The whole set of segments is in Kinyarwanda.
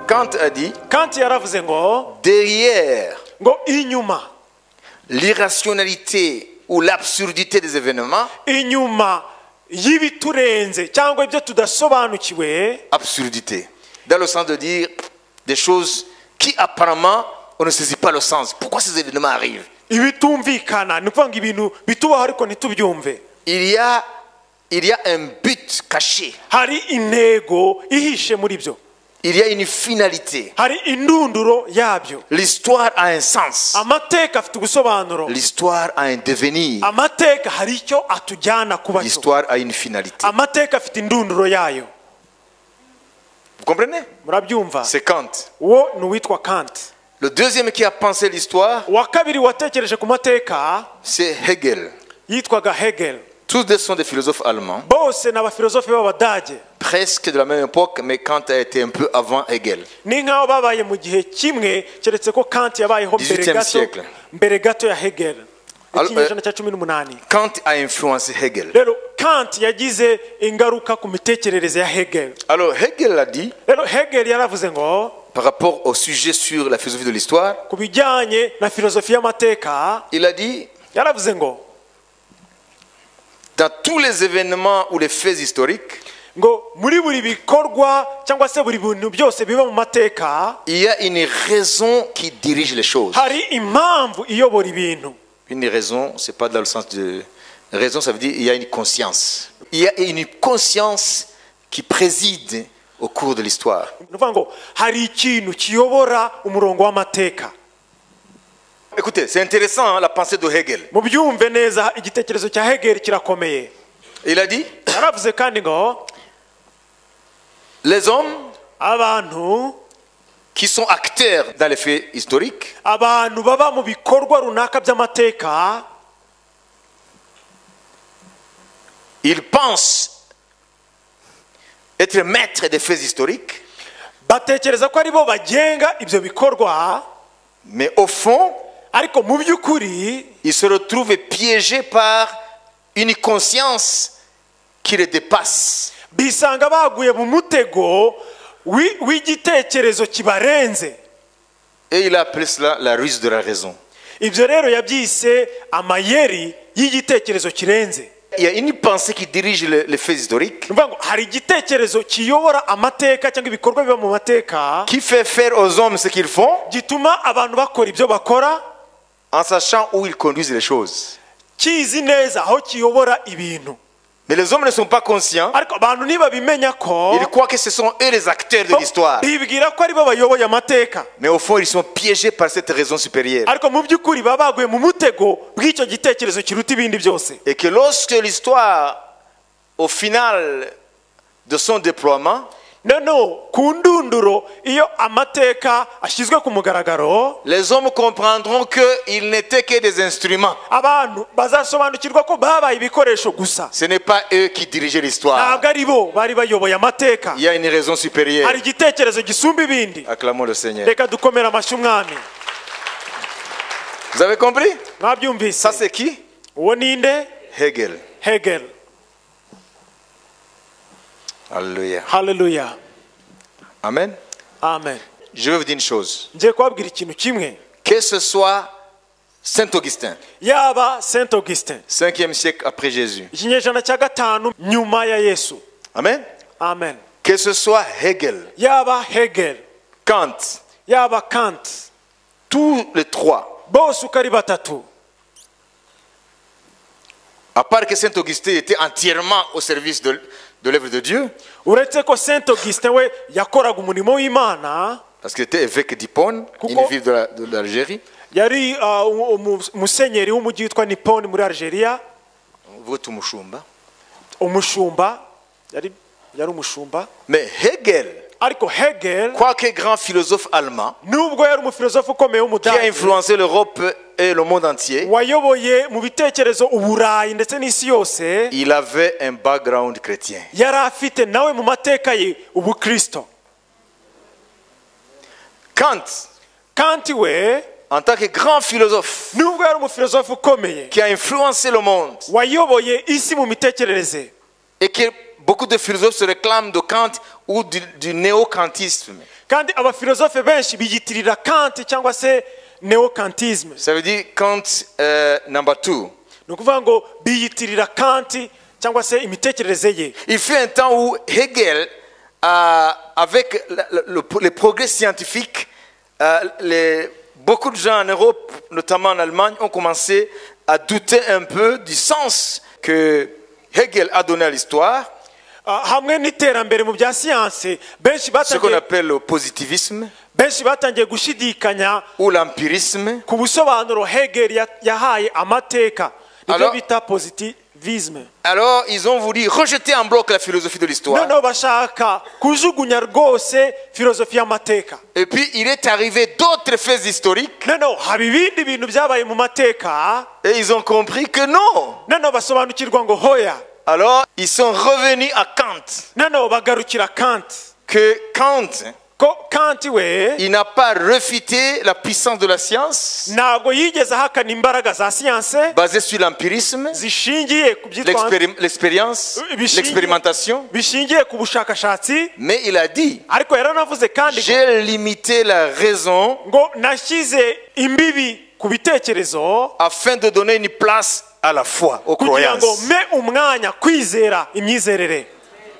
Kant a dit, Kant yaravuze ngo derrière inyuma l'irrationalité ou l'absurdité des événements, inyuma y'ibiturenze cyangwa ibyo tudasobanukiwe, absurdité, dans le sens de dire des choses qui apparemment on ne saisit pas le sens. Pourquoi ces événements arrivent? ibitumvikana ni kuvuga ibintu bitubaho ariko ntitubyumve. Il y a un but caché. Hari intego ihishe muri byo. Il y a une finalité. Hari indunduro yabyo. L'histoire a un sens. Amateka afite ubusobanuro. L'histoire a un devenir. Amateka hari icyo atujyana kuba cyo. L'histoire a une finalité. Amateka afite indunduro yayo. Vous comprenez? Murabyumva? C'est Kant. Uwo ni uwitwa Kant. Le deuxième qui a pensé l'histoire, Wa kabiri watekereje ku mateka c'est Hegel. yitwaga Hegel. Tous deux sont des philosophes allemands, Bose n'abafilozofe b'Abadage. presque de la même époque, mais Kant a été un peu avant Hegel. Ni nk'aho babaye mu gihe kimwe, keretse ko Kant yabayeho 18e siècle. mbere gato ya Hegel. Alors, Ikinyejana cya 18. Kant a influencé Hegel. Rero Kant yagize ingaruka ku mitekerereze ya Hegel. Alors Hegel a dit, Rero Hegel yaravuze ngo par rapport au sujet sur la philosophie de l'histoire, ku bijyanye na filozofi y'amateka, il a dit, yaravuze ngo dans tous les événements ou les faits historiques, ngo muri buri bikorwa cyangwa se buri bintu byose biba mu mateka, il y a une raison qui dirige les choses. hari impamvu iyobora ibintu. Une raison, c'est pas dans le sens de... Raison, ça veut dire il y a une conscience. Il y a une conscience qui préside au cours de l'histoire. Ni ukuvuga ngo hari ikintu kiyobora umurongo w'amateka. Écoutez, c'est intéressant hein, la pensée de Hegel. Mubyumve neza igitekerezo cya Hegel kirakomeye. Il a dit, Yaravuze kandi ngo les hommes abantu qui sont acteurs dans les faits historiques, abantu baba mu bikorwa runaka by'amateka, ils pensent être maîtres des faits historiques, batekereza ko ari bo bagenga ibyo bikorwa, mais au fond, ariko mu by'ukuri ils se retrouvent piégés par une conscience qui les dépasse. bisanga baguye mu mutego w'igitekerezo kibarenze. Et il a appelé cela la ruse de la raison. Ibyo rero yabyise amayeri y'igitekerezo kirenze. Il y a une pensée qui dirige les faits historiques, Ni ukuvuga ngo hari igitekerezo kiyobora amateka cyangwa ibikorwa biba mu mateka, qui fait faire aux hommes ce qu'ils font, gituma abantu bakora ibyo bakora, en sachant où ils conduisent les choses. kizi neza aho kiyobora ibintu. Mais les hommes ne sont pas conscients. Ariko abantu ntibabimenya ko Ils croient que ce sont eux les acteurs de l'histoire. bibwira ko ari bo bayoboye amateka, Mais au fond, ils sont piégés par cette raison supérieure. ariko mu by'ukuri baba baguye mu mutego bw'icyo gitekerezo kiruta ibindi byose. Et que lorsque l'histoire, au final de son déploiement, Noneho ku ndunduro iyo amateka ashyizwe ku mugaragaro, les hommes comprendront qu'ils n'étaient que des instruments. abantu bazasobanukirwa ko babaye ibikoresho gusa, Ce n'est pas eux qui dirigeaient l'histoire. ntabwo ari bo bari bayoboye amateka. Il y a une raison supérieure. Hari igitekerezo gisumba ibindi. Acclamons le Seigneur. Reka dukomere amashyi umwami. Vous avez compris? Mwabyumvise? Ça c'est qui? Uwo ninde? Hegel. Hegel. Alléluia. Haleluya. Amen. Amen. Je vais vous dire une chose. Ngiye kubabwira ikintu kimwe. Que ce soit Saint Augustin, Yaba Saint Augustin, 5e siècle après Jésus. ikinyejana cya gatanu nyuma ya Yesu. Amen. Amen. Que ce soit Hegel, Yaba Hegel, Kant, yaba Kant, tous les trois. bose uko ari batatu, À part que Saint Augustin était entièrement au service de l'œuvre de Dieu, uretse ko Saint Augustin we yakoraga umurimo w'Imana, parce qu'il était évêque d'Hippone, une ville de l'Algérie. yari umusenyeri w'umujyi witwa Nippon muri Algeria, umushumba, yari umushumba. Mais Hegel, Ariko Hegel, quoique grand philosophe allemand, nubwo yari umufilozofe ukomeye qui a w'umudage, influencé l'Europe et le monde entier, wayoboye mu bitekerezo uburayi ndetse n'isi yose, il avait un background chrétien. yari afite nawe mu mateka ye ubukristo. Kant we, En tant que grand philosophe nubwo yari umufilozofe ukomeye qui a influencé le monde, wayoboye isi mu mitekerereze, et que beaucoup de philosophes se réclament de Kant, ou du néo-kantisme. kandi abafilozofe benshi biyitirira Kant cyangwa se neokantisme. Ça veut dire Kant number 2. Ni ukuvuga ngo biyitirira Kant cyangwa se imitekerereze ye. Il fut un temps où Hegel, avec les progrès scientifiques, beaucoup de gens en Europe, notamment en Allemagne, ont commencé à douter un peu du sens que Hegel a donné à l'histoire. Hamwe n'iterambere mu bya siyanse benshi Ce qu'on batangiye appelle le positivisme gushidikanya ou l'empirisme. ku busobanuro Hegel yahaye amateka, nibyo Alors- bita positivisme. Alors, ils ont voulu rejeter en bloc la philosophie de l'histoire. Noneho bashaka kujugunya rwose filozofi y'amateka. Et puis, il est arrivé d'autres faits historiques Noneho haba ibindi bintu byabaye mu mateka, et ils ont compris que non. noneho basobanukirwa ngo hoya. Alors, ils sont revenus à Kant. Noneho bagarukira Kant, Que Kant, ko Kant we il n'a pas refuté la puissance de la science ntabwo yigeze ahakana imbaraga za siyanse basée sur l'empirisme, zishingiye ku byitwa l'expérience, l'expérimentation. bishingiye ku bushakashatsi, Mais il a dit, ariko yaranavuze kandi j'ai limité la raison ngo nashyize imbibi ku bitekerezo afin de donner une place à la foi, aux kugira ngo croyances. me umwanya kwizera imyizerere.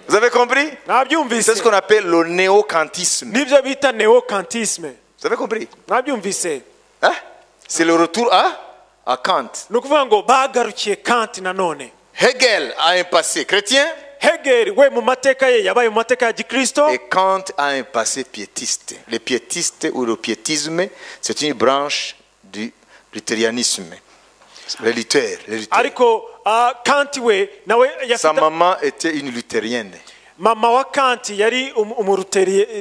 Vous avez compris? C'est Mwabyumvise? ce qu'on appelle le néo-kantisme. Nibyo bita neokantisme. Vous avez compris? Mwabyumvise? Hein? C'est le retour à Kant. Ni ukuvuga ngo bagarukiye Kant nanone. Hegel a un passé chrétien Hegel we mu mateka ye yabaye mu mateka ya gikristo, et Kant a un passé piétiste. Les piétistes ou le piétisme, c'est une branche du luthérianisme. Les Luther. ariko Kant we nawe Sa yafite maman était une luthérienne. mama wa Kant yari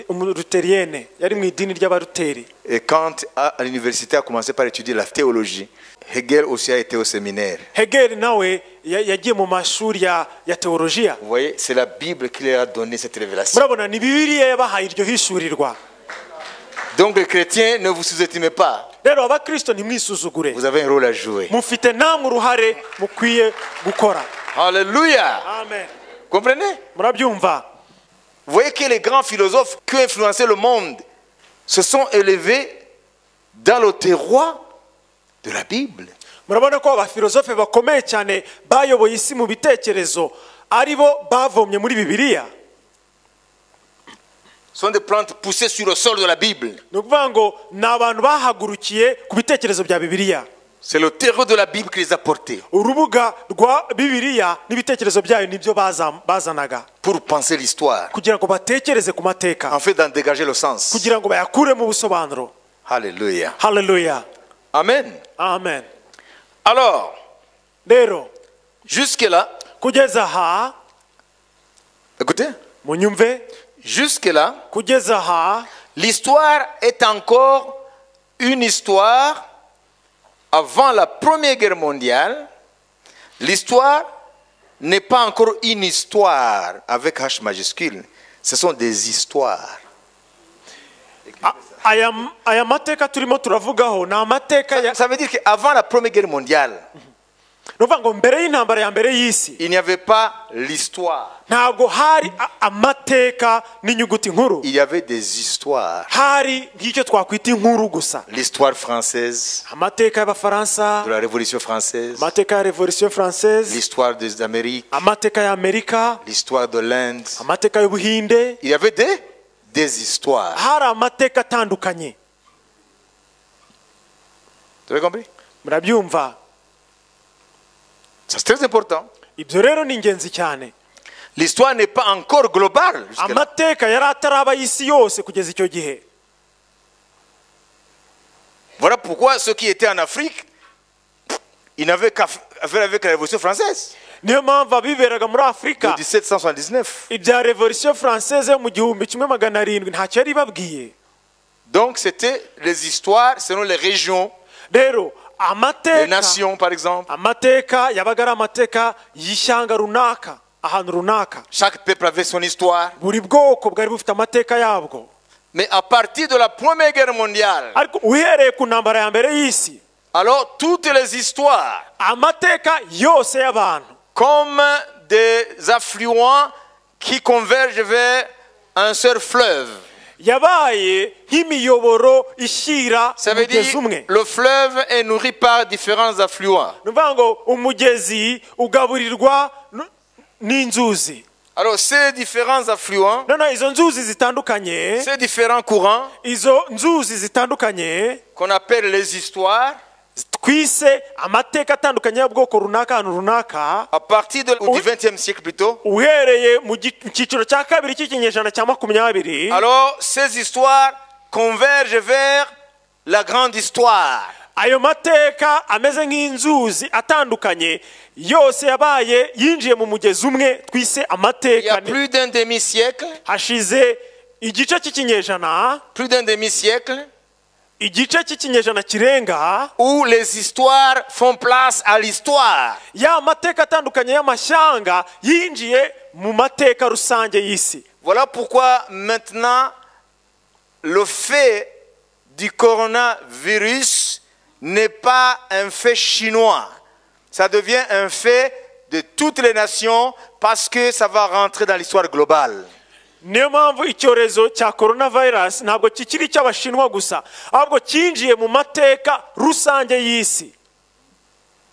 umuruterienne, yari mu idini ry'abaruteri. Et Kant, à l'université, a commencé par étudier la théologie. Hegel aussi a été au séminaire. Hegel nawe yagiye mu mashuri ya teolojiya. Vous voyez, c'est la Bible qui leur a donné cette révélation. Murabona ni Bibiliya yabahaye iryo hishurirwa. Donc les chrétiens, ne vous sous-estimez pas. Rero abakristo ntimwisuzugure, Vous avez un rôle à jouer. mufite namwe uruhare mukwiye gukora. Alléluia. Amen. Comprenez? Murabyumva? Vous voyez que les grands philosophes qui ont influencé le monde se sont élevés dans le terroir de la Bible. Murabona ko abafilozofe bakomeye cyane bayoboye isi mu bitekerezo aribo bavomye muri Bibiliya. Ce sont des plantes poussées sur le sol de la Bible. Ni ukuvuga ngo ni abantu bahagurukiye ku bitekerezo bya Bibiliya. C'est le terreau de la Bible qui les a portés Urubuga rwa Bibiliya n'ibitekerezo byayo nibyo bazanaga pour penser l'histoire, kugira ngo batekereze ku mateka, en fait d'en dégager le sens. kugira ngo bayakuremo ubusobanuro. Alléluia. Haleluya. Amen. Amen. Alors, Rero jusque-là, kugeza aha, écoutez, munyumve, jusque-là, kugeza aha l'histoire est encore une histoire avant la Première Guerre mondiale. L'histoire n'est pas encore une histoire avec H majuscule. Ce sont des histoires. aya mateka turimo turavugaho ni amateka ya, Ça veut dire qu'avant la Première Guerre mondiale, ni ukuvuga ngo mbere y'intambara ya mbere y'isi il n'y avait pas l'histoire. ntabwo hari amateka n'inyuguti nkuru, Il y avait des histoires. hari nk'icyo twakwita inkuru gusa. L'histoire française, Amateka y'abafaransa, de la Révolution française, amateka ya revolution française, l'histoire des Amériques, amateka ya Amerika, l'histoire de l'Inde. amateka y'Ubuhinde. Il y avait des histoires. Hari amateka atandukanye. Vous avez compris? Murabyumva? Ça, c'est très important. Ibyo rero ni ingenzi cyane. L'histoire n'est pas encore globale. jusque-là. Amateka yari ataraba y'isi yose kugeza icyo gihe. Voilà pourquoi ceux qui étaient en Afrique, ils n'avaient qu'à faire avec la Révolution française Niyo mpamvu abiberaga muri de Afurika 1779. ibya revolution française yo mu 1700 ntacyo yari babwiye. Donc c'était les histoires selon les régions, Rero les amateka, nations par exemple. amateka yabaga ari amateka y'ishyanga runaka, ahantu runaka. Chaque peuple avait son histoire. Buri bwoko bwari bufite amateka yabwo. Mais à partir de la Première Guerre mondiale, Ariko uhereye ku ntambara ya mbere y'isi, alors toutes les histoires, amateka yose y'abantu comme des affluents qui convergent vers un seul fleuve. yabaye nk'imiyoboro ishyira Ça veut dire umugezi umwe. le fleuve est nourri par différents affluents. ni ukuvuga ngo umugezi ugaburirwa n'inzuzi. Alors ces différents affluents, noneho izo nzuzi zitandukanye, ces différents courants izo nzuzi zitandukanye qu'on appelle les histoires, twise amateka atandukanye y'ubwoko runaka ahantu runaka, à partir du XXe siècle plutôt, uhereye mu cyiciro cya kabiri cy'ikinyejana cya 20. alors ces histoires convergent vers la grande histoire. ayo mateka ameze nk'inzuzi atandukanye yose yabaye yinjiye mu mugezi umwe twise Il y amateka. a plus d'un demi-siècle, hashize igice cy'ikinyejana, plus d'un demi-siècle, igice cy'ikinyejana kirenga, où les histoires font place à l'histoire. ya mateka atandukanye y'amashyanga yinjiye mu mateka rusange y'isi. Voilà pourquoi maintenant le fait du coronavirus n'est pas un fait chinois. Ça devient un fait de toutes les nations parce que ça va rentrer dans l'histoire globale. niyo mpamvu icyorezo cya coronavirus ntabwo kikiri icy'abashinwa gusa, ahubwo cyinjiye mu mateka rusange y'isi.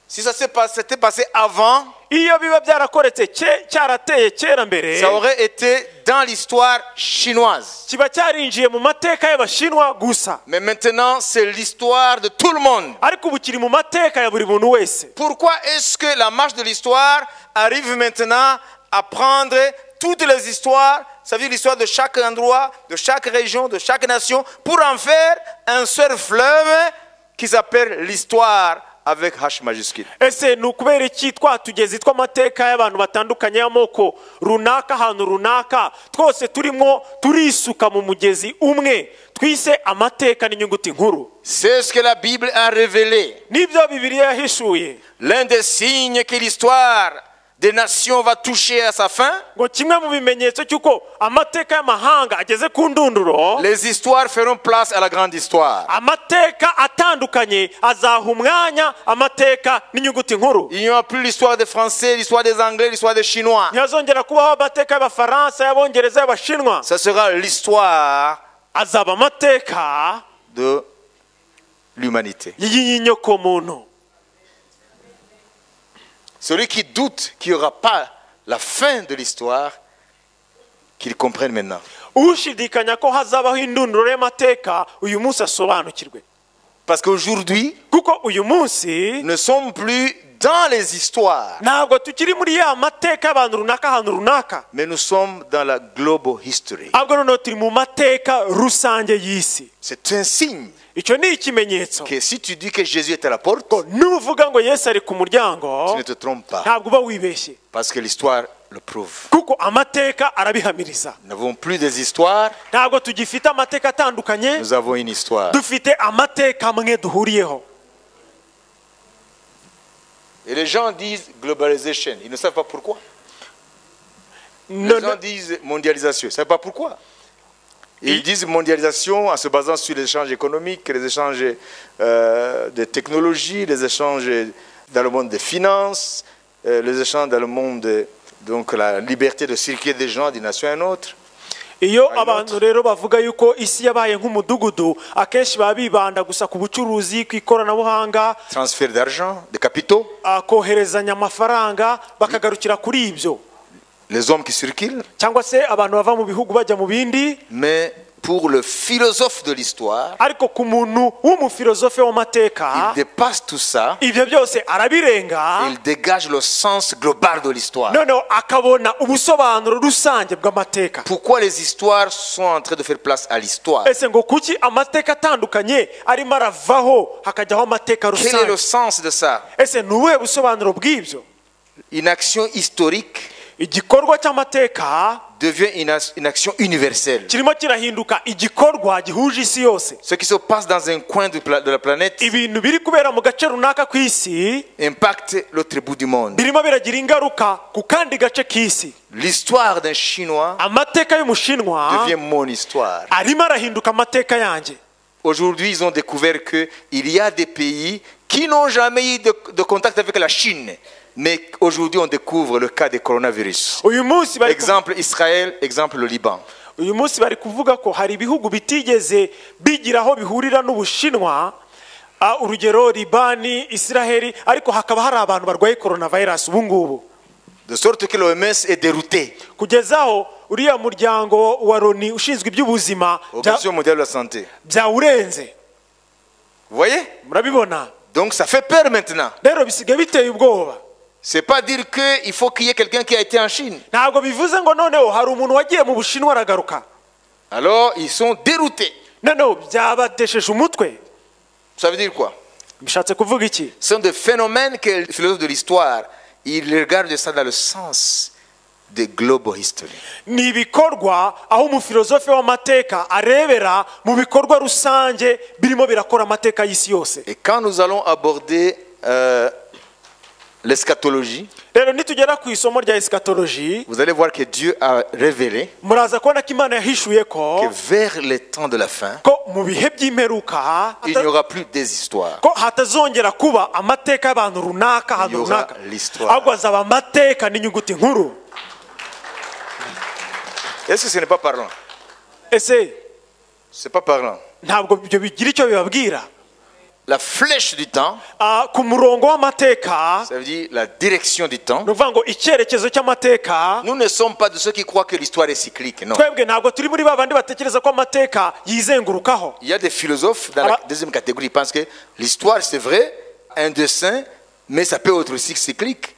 Si ça s'était passé avant, iyo biba byarakoretse cyarateye kera mbere, ça aurait été dans l'histoire chinoise. kiba cyarinjiye mu mateka y'abashinwa gusa. Mais maintenant, c'est l'histoire de tout le monde. ariko ubu kiri mu mateka ya buri muntu wese. Pourquoi est-ce que la marche de l'histoire arrive maintenant à prendre toutes les histoires, ça veut dire l'histoire de chaque endroit, de chaque région, de chaque nation, pour en faire un seul fleuve qui s'appelle l'histoire avec H majuscule. ese ni ukubera iki twatugezi tw'amateka y'abantu batandukanye y'amoko runaka ahantu runaka twose turimo turisuka mu mugezi umwe twise amateka n'inyuguti nkuru? C'est ce que la Bible a révélé. nibyo Bibiliya yahishuye. L'un des signes que l'histoire des nations va toucher à sa fin, ngo kimwe mu bimenyetso cy'uko amateka y'amahanga ageze ku ndunduro, les histoires feront place à la grande histoire. amateka atandukanye azaha umwanya amateka n'inyuguti nkuru. Il n'y aura plus l'histoire des Français, l'histoire des Anglais, l'histoire des Chinois. ntihazongera kubaho amateka y'abafaransa, y'abongereza, y'abashinwa. Ça sera l'histoire azaba amateka de l'humanité. y'inyokomuntu. Celui qui doute qu'il n'y aura pas la fin de l'histoire, qu'il comprenne maintenant. ushidikanya ko hazabaho indunduro y'amateka uyu munsi asobanukirwe. Parce qu'aujourd'hui, kuko uyu munsi nous ne sommes plus dans les histoires, ntabwo tukiri muri ya mateka y'abantu runaka ahantu runaka, mais nous sommes dans la global history. ahubwo noneho turi mu mateka rusange y'isi. C'est un signe icyo ni ikimenyetso que si tu dis que Jésus est à la porte, ko nuvuga ngo Yesu ari ku muryango tu ne te trompes pas. ntabwo uba wibeshye, Parce que l'histoire le prouve. kuko amateka arabihamiriza. Nous n'avons plus des histoires, ntabwo tugifite amateka atandukanye, nous avons une histoire. dufite amateka amwe duhuriyeho. Et les gens disent globalization, ils ne savent pas pourquoi. Les None- gens disent mondialisation, ils ne savent pas pourquoi. Ils disent mondialisation en se basant sur les échanges économiques, les échanges de technologies, les échanges dans le monde des finances, les échanges dans le monde, donc la liberté de circuler des gens d'une nation à une autre. iyo abantu rero bavuga yuko isi yabaye nk'umudugudu, akenshi baba bibanda gusa ku bucuruzi, ku ikoranabuhanga, Transfert d'argent, de capitaux, koherezanya amafaranga, bakagarukira kuri ibyo, les hommes qui circulent. cyangwa se abantu bava mu bihugu bajya mu bindi. Mais pour le philosophe de l'histoire, ariko ku muntu w'umufilozofe w'amateka, il dépasse tout ça, ibyo byose arabirenga, il dégage le sens global de l'histoire. noneho akabona ubusobanuro rusange bw'amateka. Pourquoi les histoires sont en train de faire place à l'histoire? ese ngo kuki amateka atandukanye arimo aravaho hakajyaho amateka Quel est le rusange? sens de ça? ese ni ubuhe busobanuro bw'ibyo? Une action historique igikorwa cy'amateka devient une action universelle. kirimo kirahinduka igikorwa gihuje isi yose. Ce qui se passe dans un coin de la planète ibintu biri kubera mu gace runaka ku isi impacte l'autre bout du monde. birimo biragira ingaruka ku kandi gace k'isi. L'histoire d'un Chinois amateka y'umushinwa devient mon histoire. arimo arahinduka amateka yanjye. Aujourd'hui, ils ont découvert qu'il y a des pays qui n'ont jamais eu de contact avec la Chine. Mais aujourd'hui, on découvre le cas du coronavirus. uyu munsi Exemple Israël, exemple le Liban. uyu munsi bari kuvuga ko hari ibihugu bitigeze bigira aho bihurira n'Ubushinwa, urugero Libani, Israheli, ariko hakaba hari abantu barwaye coronavirus ubu ngubu, de sorte que l'OMS est dérouté, kugezaho uriya muryango wa Loni ushinzwe iby'ubuzima Organisation mondiale de la santé. byawurenze. Vous voyez? Murabibona? Donc ça fait peur maintenant. Rero bisigaye biteye ubwoba. C'est pas dire qu'il faut qu'il y ait quelqu'un qui a été en Chine. Ntabwo bivuze ngo noneho hari umuntu wagiye mu Bushinwa aragaruka. Alors ils sont déroutés. Noneho byabatesheje umutwe. Ça veut dire quoi? Bishatse kuvuga iki? Ce sont des phénomènes que les philosophes de l'histoire, ils regardent ça dans le sens de global history. Ni ibikorwa aho umufilozofe w'amateka arebera mu bikorwa rusange birimo birakora amateka y'isi yose. Et quand nous allons aborder l'eschatologie, Rero nitugera ku isomo rya eschatologie, vous allez voir que Dieu a révélé muraza kubona ko Imana yahishuye que ko vers les temps de la fin, ko mu bihe by'imperuka il n'y aura plus des histoires. ko hatazongera kuba amateka y'abantu runaka ahantu Il y aura runaka, l'histoire. ahubwo hazaba amateka n'inyuguti nkuru. Est-ce que ce n'est pas parlant? Ese C'est pas parlant. ntabwo ibyo bigira icyo bibabwira? La flèche du temps, Ku murongo w'amateka, ça veut dire la direction du temps. ni ukuvuga ngo icyerekezo cy'amateka, Nous ne sommes pas de ceux qui croient que l'histoire est cyclique, non. twebwe ntabwo turi muri ba bandi batekereza ko amateka yizengurukaho. Il y a des philosophes dans la deuxième catégorie qui pensent que l'histoire, c'est vrai, un dessin, mais ça peut être aussi cyclique.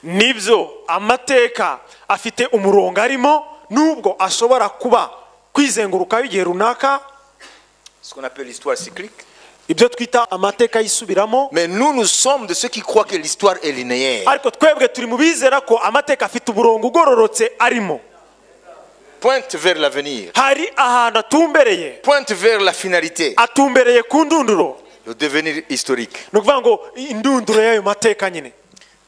Nibyo, amateka afite umurongo arimo nubwo ashobora kuba kwizengurukaho igihe runaka, Ce qu'on appelle l'histoire cyclique. ibyo twita amateka yisubiramo. Mais nous sommes de ceux qui croient que l'histoire est linéaire. Ariko twebwe turi mu bizera ko amateka afite umurongo ugororotse arimo, Pointe vers l'avenir. hari ahantu atumbereye, Pointe vers la finalité, atumbereye ku ndunduro, le devenir historique. ni ukuvuga ngo indunduro y'ayo mateka nyine.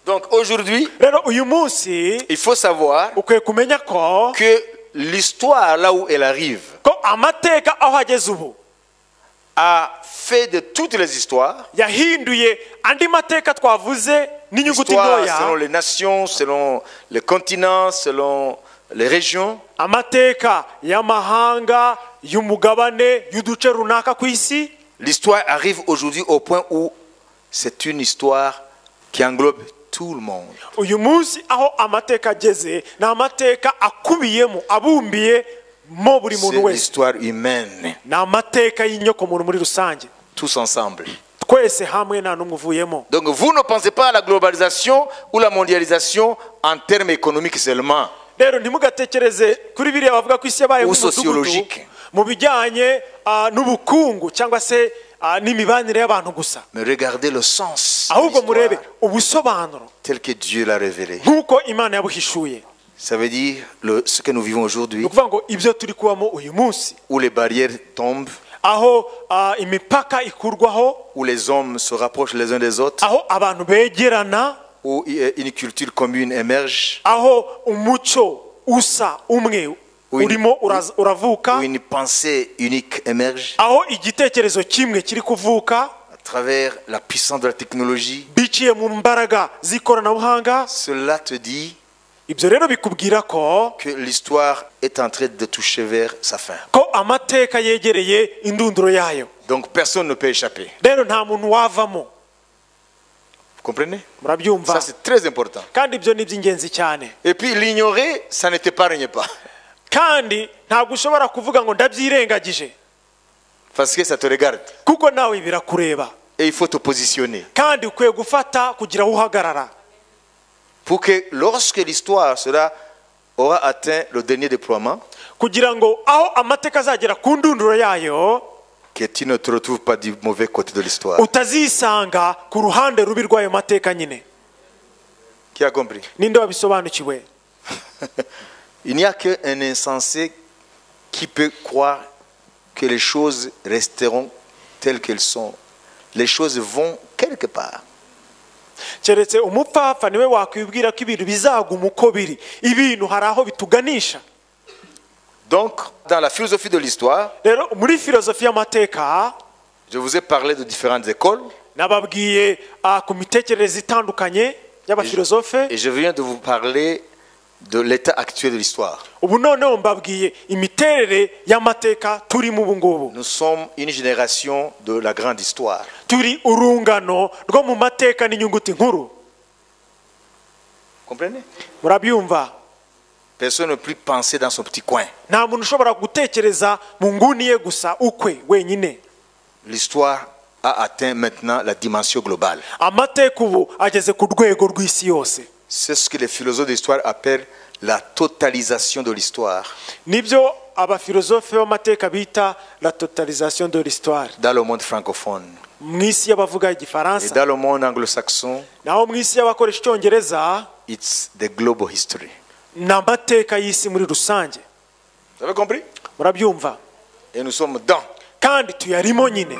Donc aujourd'hui, Rero uyu munsi il faut savoir ukwiye kumenya ko que l'histoire, là où elle arrive, amateka aho ageze ubu a fait de toutes les histoires, yahinduye andi mateka twavuze n'inyuguti l'histoire ntoya, selon les nations, selon les continents, selon les régions, amateka y'amahanga, y'umugabane, y'uduce runaka ku isi. l'histoire arrive aujourd'hui au point où c'est une histoire qui englobe tout le monde. Uyu munsi aho amateka ageze ni amateka akubiyemo, abumbiye mo buri C'est muntu wese, l'histoire humaine, ni amateka y'inyokomuntu muri rusange, tous ensemble. twese hamwe nta n'umwe uvuyemo. Donc vous ne pensez pas à la globalisation ou la mondialisation en termes économiques seulement. Rero ntimugatekereze kuri biriya bavuga ko isi yabaye Ou nk'umudugudu sociologique. mu bijyanye n'ubukungu cyangwa se n'imibanire y'abantu gusa, Mais regardez le sens de ahubwo murebe l'histoire ubusobanuro tel que Dieu l'a révélé. nk'uko Imana yabuhishuye. Ça veut dire ce que nous vivons aujourd'hui, Ni ukuvuga ngo ibyo turi kubamo uyu munsi, où les barrières tombent, aho imipaka ikurwaho, où les hommes se rapprochent les uns des autres, aho abantu begerana, où une culture commune émerge, aho umuco usa umwe urimo uravuka, où une pensée unique émerge, aho igitekerezo kimwe kiri kuvuka à travers la puissance de la technologie. biciye mu mbaraga z'ikoranabuhanga. Cela te dit Ibyo rero bikubwira ko que l'histoire est en train de toucher vers sa fin. amateka yegereye indunduro yayo. Donc personne ne peut échapper. Rero nta muntu wavamo. Vous comprenez? Murabyumva? Ça c'est très important. Kandi ibyo ni iby'ingenzi cyane. Et puis l'ignorer, ça ne t'épargne pas. Kandi ntabwo ushobora kuvuga ngo ndabyirengagije, Parce que ça te regarde. kuko nawe birakureba, Et il faut te positionner. kandi ukwiye gufata kugira aho uhagarara, Pour que lorsque l'histoire aura atteint le dernier déploiement, kugira ngo aho amateka azagera ku ndunduro yayo que tu ne te retrouves pas du mauvais côté de l'histoire. utazisanga ku ruhande rubi rw'ayo mateka nyine. Qui a compris? Ninde wabisobanukiwe? Il n'y a qu'un insensé qui peut croire que les choses resteront telles qu'elles sont. Les choses vont quelque part. Keretse umupfapfa niwe wakwibwira ko ibintu bizaguma uko biri. Ibintu hari aho bituganisha. Donc, dans la philosophie de l'histoire, Rero muri filozofi y'amateka je vous ai parlé de différentes écoles nababwiye ku mitekerereze itandukanye y'abafilozofe, et je viens de vous parler de l'état actuel de l'histoire. ubu noneho mbabwiye imiterere y'amateka turimo ubu ngubu. Nous sommes une génération de la grande histoire. Turi urungano rwo mu mateka n'inyuguti nkuru. Comprenez? Murabyumva? Personne ne peut plus penser dans son petit coin. Nta muntu ushobora gutekereza mu nguni ye gusa ukwe wenyine. L'histoire a atteint maintenant la dimension globale. Amateka ubu ageze ku rwego rw'isi yose. C'est ce que les philosophes d'histoire appellent la totalisation de l'histoire. Nibyo abafilozofe b'amateka bita la totalisation de l'histoire. Dans le monde francophone. Mu isi y'abavuga Et igifaransa. dans le monde anglo-saxon, Naho mu isi y'abakoresha icyongereza it's the global history. ni amateka y'isi muri rusange. Vous avez compris? Murabyumva? Et nous sommes dans. Kandi tuyarimo nyine.